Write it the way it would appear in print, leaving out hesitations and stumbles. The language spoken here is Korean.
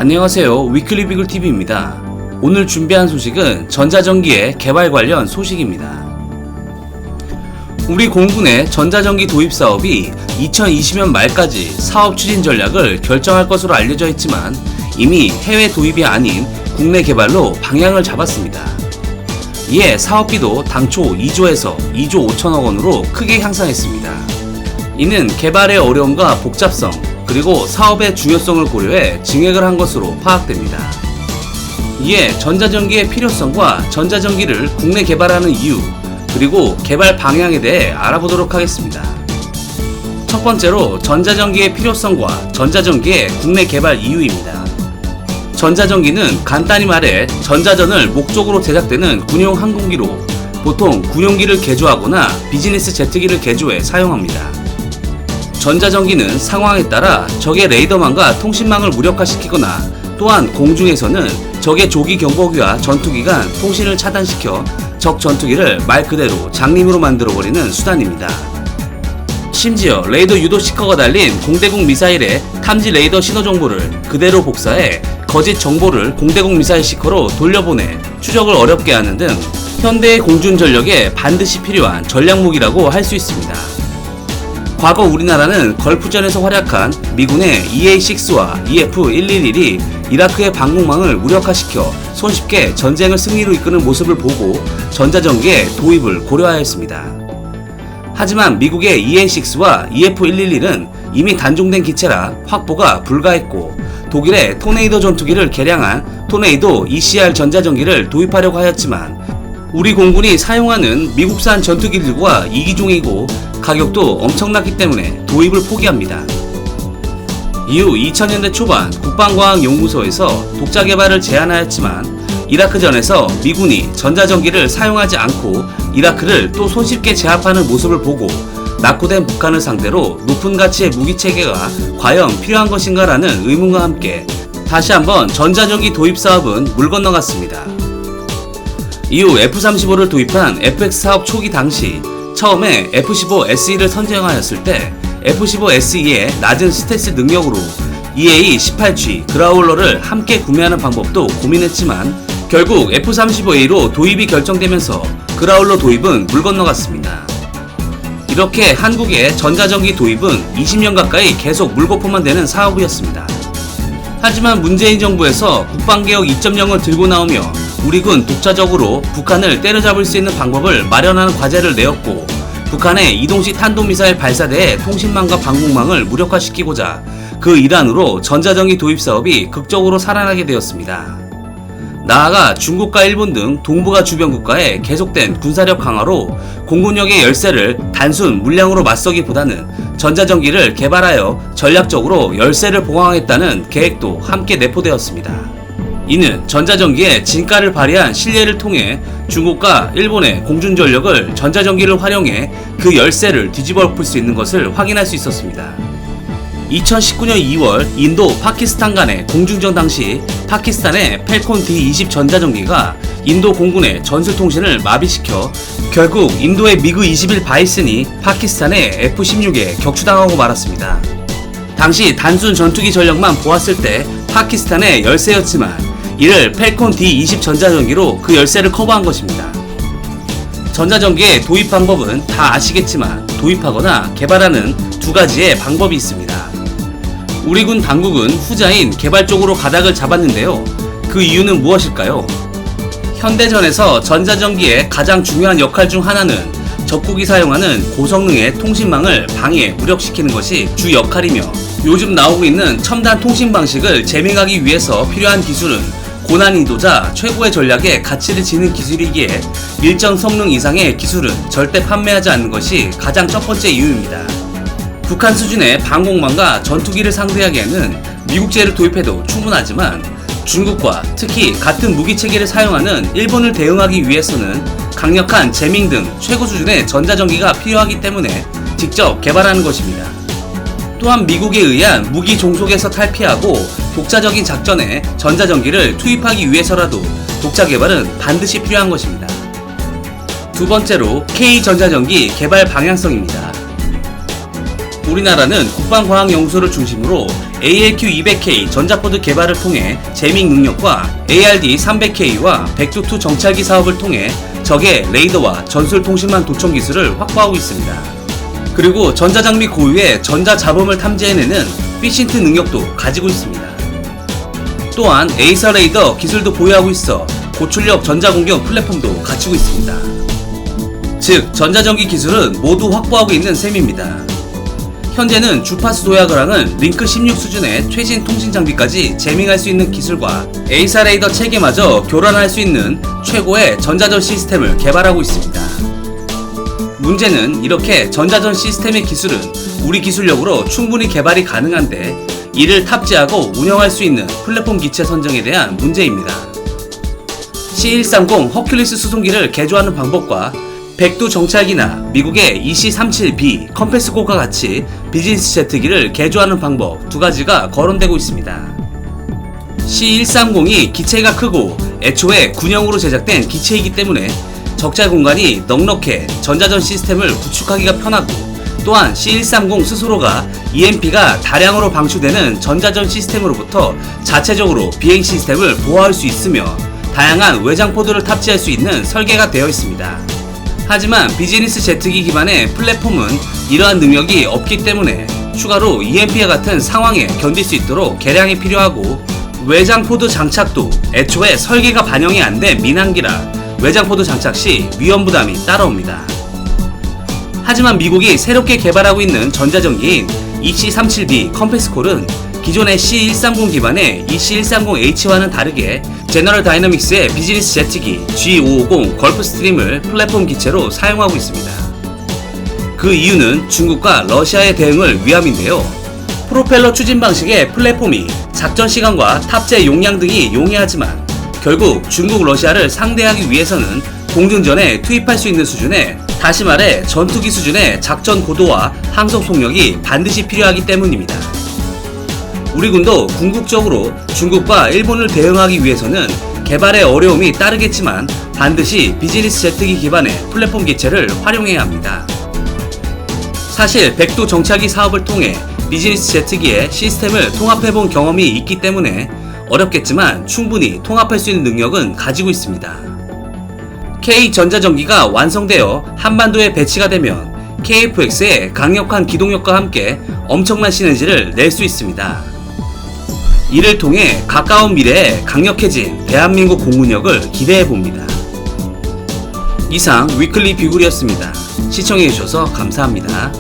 안녕하세요. 위클리 비글 TV입니다. 오늘 준비한 소식은 전자전기의 개발 관련 소식입니다. 우리 공군의 전자전기 도입 사업이 2020년 말까지 사업 추진 전략을 결정할 것으로 알려져 있지만 이미 해외 도입이 아닌 국내 개발로 방향을 잡았습니다. 이에 사업비도 당초 2조에서 2조 5천억 원으로 크게 향상했습니다. 이는 개발의 어려움과 복잡성, 그리고 사업의 중요성을 고려해 증액을 한 것으로 파악됩니다. 이에 전자전기의 필요성과 전자전기를 국내 개발하는 이유, 그리고 개발 방향에 대해 알아보도록 하겠습니다. 첫 번째로 전자전기의 필요성과 전자전기의 국내 개발 이유입니다. 전자전기는 간단히 말해 전자전을 목적으로 제작되는 군용 항공기로 보통 군용기를 개조하거나 비즈니스 제트기를 개조해 사용합니다. 전자전기는 상황에 따라 적의 레이더망과 통신망을 무력화시키거나 또한 공중에서는 적의 조기 경보기와 전투기 간 통신을 차단시켜 적 전투기를 말 그대로 장림으로 만들어버리는 수단입니다. 심지어 레이더 유도 시커가 달린 공대공 미사일의 탐지 레이더 신호 정보를 그대로 복사해 거짓 정보를 공대공 미사일 시커로 돌려보내 추적을 어렵게 하는 등 현대의 공중 전력에 반드시 필요한 전략무기라고 할 수 있습니다. 과거 우리나라는 걸프전에서 활약한 미군의 EA-6와 EF-111이 이라크의 방공망을 무력화시켜 손쉽게 전쟁을 승리로 이끄는 모습을 보고 전자전기의 도입을 고려하였습니다. 하지만 미국의 EA-6와 EF-111은 이미 단종된 기체라 확보가 불가했고 독일의 토네이도 전투기를 개량한 토네이도 ECR 전자전기를 도입하려고 하였지만 우리 공군이 사용하는 미국산 전투기들과 이기종이고 가격도 엄청났기 때문에 도입을 포기합니다. 이후 2000년대 초반 국방과학연구소에서 독자 개발을 제안하였지만 이라크전에서 미군이 전자전기를 사용하지 않고 이라크를 또 손쉽게 제압하는 모습을 보고 낙후된 북한을 상대로 높은 가치의 무기체계가 과연 필요한 것인가라는 의문과 함께 다시 한번 전자전기 도입 사업은 물 건너갔습니다. 이후 F-35를 도입한 FX 사업 초기 당시 처음에 F-15SE를 선정하였을 때 F-15SE의 낮은 스텔스 능력으로 EA-18G 그라울러를 함께 구매하는 방법도 고민했지만 결국 F-35A로 도입이 결정되면서 그라울러 도입은 물 건너갔습니다. 이렇게 한국의 전자전기 도입은 20년 가까이 계속 물거품만 되는 사업이었습니다. 하지만 문재인 정부에서 국방개혁 2.0을 들고 나오며 우리군 독자적으로 북한을 때려잡을 수 있는 방법을 마련하는 과제를 내었고 북한의 이동식 탄도미사일 발사대의 통신망과 방공망을 무력화시키고자 그 일환으로 전자전기 도입 사업이 극적으로 살아나게 되었습니다. 나아가 중국과 일본 등 동북아 주변 국가의 계속된 군사력 강화로 공군력의 열세를 단순 물량으로 맞서기보다는 전자전기를 개발하여 전략적으로 열세를 보강하겠다는 계획도 함께 내포되었습니다. 이는 전자전기의 진가를 발휘한 신뢰를 통해 중국과 일본의 공중전력을 전자전기를 활용해 그 열세를 뒤집어 엎을 수 있는 것을 확인할 수 있었습니다. 2019년 2월 인도 파키스탄 간의 공중전 당시 파키스탄의 펠콘 D-20 전자전기가 인도 공군의 전술통신을 마비시켜 결국 인도의 미그 21 바이슨이 파키스탄의 F-16에 격추당하고 말았습니다. 당시 단순 전투기 전력만 보았을 때 파키스탄의 열세였지만 이를 펠콘 D-20 전자전기로 그 열세를 커버한 것입니다. 전자전기의 도입 방법은 다 아시겠지만 도입하거나 개발하는 두 가지의 방법이 있습니다. 우리 군 당국은 후자인 개발 쪽으로 가닥을 잡았는데요. 그 이유는 무엇일까요? 현대전에서 전자전기의 가장 중요한 역할 중 하나는 적국이 사용하는 고성능의 통신망을 방해, 무력시키는 것이 주 역할이며 요즘 나오고 있는 첨단 통신 방식을 재밍하기 위해서 필요한 기술은 고난이도자 최고의 전략에 가치를 지닌 기술이기에 일정 성능 이상의 기술은 절대 판매하지 않는 것이 가장 첫 번째 이유입니다. 북한 수준의 방공망과 전투기를 상대하기에는 미국제를 도입해도 충분하지만 중국과 특히 같은 무기체계를 사용하는 일본을 대응하기 위해서는 강력한 재밍 등 최고 수준의 전자전기가 필요하기 때문에 직접 개발하는 것입니다. 또한 미국에 의한 무기 종속에서 탈피하고 독자적인 작전에 전자전기를 투입하기 위해서라도 독자 개발은 반드시 필요한 것입니다. 두 번째로 K전자전기 개발 방향성입니다. 우리나라는 국방과학연구소를 중심으로 ALQ200K 전자포드 개발을 통해 제밍 능력과 ARD300K와 백두2 정찰기 사업을 통해 적의 레이더와 전술통신망 도청 기술을 확보하고 있습니다. 그리고 전자장비 고유의 전자자범을 탐지해내는 피신트 능력도 가지고 있습니다. 또한 에이서 레이더 기술도 보유하고 있어 고출력 전자공격 플랫폼도 갖추고 있습니다. 즉, 전자전기 기술은 모두 확보하고 있는 셈입니다. 현재는 주파수 도약을 하는 링크 16 수준의 최신 통신 장비까지 제밍할 수 있는 기술과 에이사 레이더 체계마저 교란할 수 있는 최고의 전자전 시스템을 개발하고 있습니다. 문제는 이렇게 전자전 시스템의 기술은 우리 기술력으로 충분히 개발이 가능한데 이를 탑재하고 운영할 수 있는 플랫폼 기체 선정에 대한 문제입니다. C130 허큘리스 수송기를 개조하는 방법과 백두 정찰기나 미국의 EC-37B 컴패스코과 같이 비즈니스 제트기를 개조하는 방법 두 가지가 거론되고 있습니다. C130이 기체가 크고 애초에 군용으로 제작된 기체이기 때문에 적재 공간이 넉넉해 전자전 시스템을 구축하기가 편하고, 또한 C130 스스로가 EMP가 다량으로 방출되는 전자전 시스템으로부터 자체적으로 비행 시스템을 보호할 수 있으며 다양한 외장 포드를 탑재할 수 있는 설계가 되어 있습니다. 하지만 비즈니스 제트기 기반의 플랫폼은 이러한 능력이 없기 때문에 추가로 EMP와 같은 상황에 견딜 수 있도록 개량이 필요하고, 외장 포드 장착도 애초에 설계가 반영이 안 된 민항기라 외장 포드 장착 시 위험 부담이 따라옵니다. 하지만 미국이 새롭게 개발하고 있는 전자전기인 EC-37B 컴패스콜은 기존의 C130 기반의 EC-130H와는 다르게 제너럴 다이너믹스의 비즈니스 제트기 G550 걸프스트림을 플랫폼 기체로 사용하고 있습니다. 그 이유는 중국과 러시아의 대응을 위함인데요. 프로펠러 추진 방식의 플랫폼이 작전 시간과 탑재 용량 등이 용이하지만 결국 중국, 러시아를 상대하기 위해서는 공중전에 투입할 수 있는 수준의, 다시 말해 전투기 수준의 작전 고도와 항속 속력이 반드시 필요하기 때문입니다. 우리 군도 궁극적으로 중국과 일본을 대응하기 위해서는 개발에 어려움이 따르겠지만 반드시 비즈니스 제트기 기반의 플랫폼 기체를 활용해야 합니다. 사실 백두 정찰기 사업을 통해 비즈니스 제트기의 시스템을 통합해본 경험이 있기 때문에 어렵겠지만 충분히 통합할 수 있는 능력은 가지고 있습니다. K-전자전기가 완성되어 한반도에 배치가 되면 KF-X의 강력한 기동력과 함께 엄청난 시너지를 낼 수 있습니다. 이를 통해 가까운 미래에 강력해진 대한민국 공군력을 기대해봅니다. 이상 위클리 비굴이었습니다. 시청해주셔서 감사합니다.